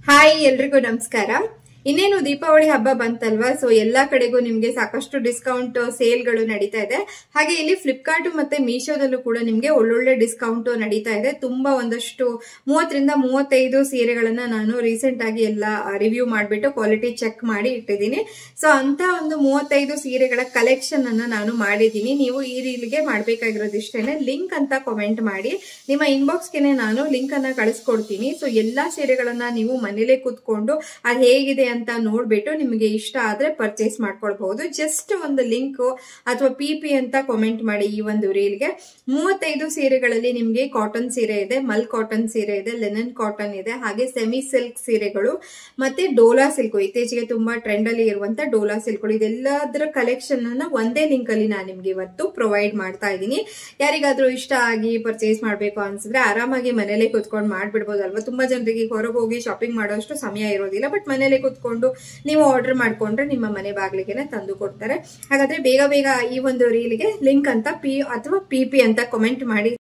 Hi ಎಲ್ರಿಗೂ ನಮಸ್ಕಾರ. ಇನ್ನೇನು ದೀಪಾವಳಿ ಹಬ್ಬ ಬಂತಲ್ವಾ, ಸೊ ಎಲ್ಲಾ ಕಡೆಗೂ ನಿಮ್ಗೆ ಸಾಕಷ್ಟು ಡಿಸ್ಕೌಂಟ್ ಸೇಲ್ಗಳು ನಡೀತಾ ಇದೆ. ಹಾಗೆ ಇಲ್ಲಿ ಫ್ಲಿಪ್ಕಾರ್ಟ್ ಮತ್ತೆ ಮೀಶೋದಲ್ಲೂ ಕೂಡ ನಿಮ್ಗೆ ಒಳ್ಳೊಳ್ಳೆ ಡಿಸ್ಕೌಂಟ್ ನಡೀತಾ ಇದೆ. ತುಂಬಾ ಒಂದಷ್ಟು 30 ರಿಂದ 35 ಸೀರೆಗಳನ್ನ ನಾನು ರೀಸೆಂಟ್ ಆಗಿ ಎಲ್ಲ ರಿವ್ಯೂ ಮಾಡ್ಬಿಟ್ಟು ಕ್ವಾಲಿಟಿ ಚೆಕ್ ಮಾಡಿ ಇಟ್ಟಿದ್ದೀನಿ. ಸೊ ಅಂತ ಒಂದು 35 ಸೀರೆಗಳ ಕಲೆಕ್ಷನ್ ಅನ್ನ ನಾನು ಮಾಡಿದ್ದೀನಿ. ನೀವು ಈ ರೀಲ್ಗೆ ಮಾಡ್ಬೇಕಾಗಿರೋದು ಇಷ್ಟೇನೆ, ಲಿಂಕ್ ಅಂತ ಕಾಮೆಂಟ್ ಮಾಡಿ, ನಿಮ್ಮ ಇನ್ಬಾಕ್ಸ್ಗೆ ನಾನು ಲಿಂಕ್ ಅನ್ನ ಕಳಿಸ್ಕೊಡ್ತೀನಿ. ಸೊ ಎಲ್ಲಾ ಸೀರೆಗಳನ್ನ ನೀವು ಮನೇಲೆ ಕೂತ್ಕೊಂಡು ಅದು ಹೇಗಿದೆ ಅಂತ ನೋಡ್ಬಿಟ್ಟು ನಿಮಗೆ ಇಷ್ಟ ಆದ್ರೆ ಪರ್ಚೇಸ್ ಮಾಡ್ಕೊಳ್ಬಹುದು. ಜಸ್ಟ್ ಒಂದು ಲಿಂಕ್ ಅಥವಾ ಪಿಪಿ ಅಂತ ಕಾಮೆಂಟ್ ಮಾಡಿ. ಈ ಒಂದು ರೀಲ್ಗೆ 35 ಸೀರೆಗಳಲ್ಲಿ ನಿಮ್ಗೆ ಕಾಟನ್ ಸೀರೆ ಇದೆ, ಮಲ್ ಕಾಟನ್ ಸೀರೆ ಇದೆ, ಲೆನನ್ ಕಾಟನ್ ಇದೆ, ಹಾಗೆ ಸೆಮಿ ಸಿಲ್ಕ್ ಸೀರೆಗಳು ಮತ್ತೆ ಡೋಲಾ ಸಿಲ್ಕ್, ಇತ್ತೀಚೆಗೆ ತುಂಬಾ ಟ್ರೆಂಡ್ ಅಲ್ಲಿ ಇರುವಂತ ಡೋಲಾ ಸಿಲ್ಕ್ಗಳು, ಇದೆಲ್ಲದರ ಕಲೆಕ್ಷನ್ ಅನ್ನ ಒಂದೇ ಲಿಂಕ್ ಅಲ್ಲಿ ನಾನು ನಿಮ್ಗೆ ಇವತ್ತು ಪ್ರೊವೈಡ್ ಮಾಡ್ತಾ ಇದ್ದೀನಿ. ಯಾರಿಗಾದ್ರೂ ಇಷ್ಟ ಆಗಿ ಪರ್ಚೇಸ್ ಮಾಡ್ಬೇಕು ಅನ್ಸಿದ್ರೆ ಆರಾಮಾಗಿ ಮನೇಲೆ ಕೂತ್ಕೊಂಡು ಮಾಡ್ಬಿಡ್ಬೋದು ಅಲ್ವಾ. ತುಂಬಾ ಜನರಿಗೆ ಹೊರಗೆ ಹೋಗಿ ಶಾಪಿಂಗ್ ಮಾಡೋಷ್ಟು ಸಮಯ ಇರೋದಿಲ್ಲ, ಬಟ್ ಮನೇಲೆ ಕೂತ್ಕೊಂಡು ನೀವು ಆರ್ಡರ್ ಮಾಡ್ಕೊಂಡ್ರೆ ನಿಮ್ಮ ಮನೆ ಬಾಗಿಲಿಗೆ ತಂದು ಕೊಡ್ತಾರೆ. ಹಾಗಾದ್ರೆ ಬೇಗ ಬೇಗ ಈ ಒಂದು ರೀಲ್ಗೆ ಲಿಂಕ್ ಅಂತ ಪಿ ಅಥವಾ ಪಿಪಿ ಅಂತ ಕಾಮೆಂಟ್ ಮಾಡಿ.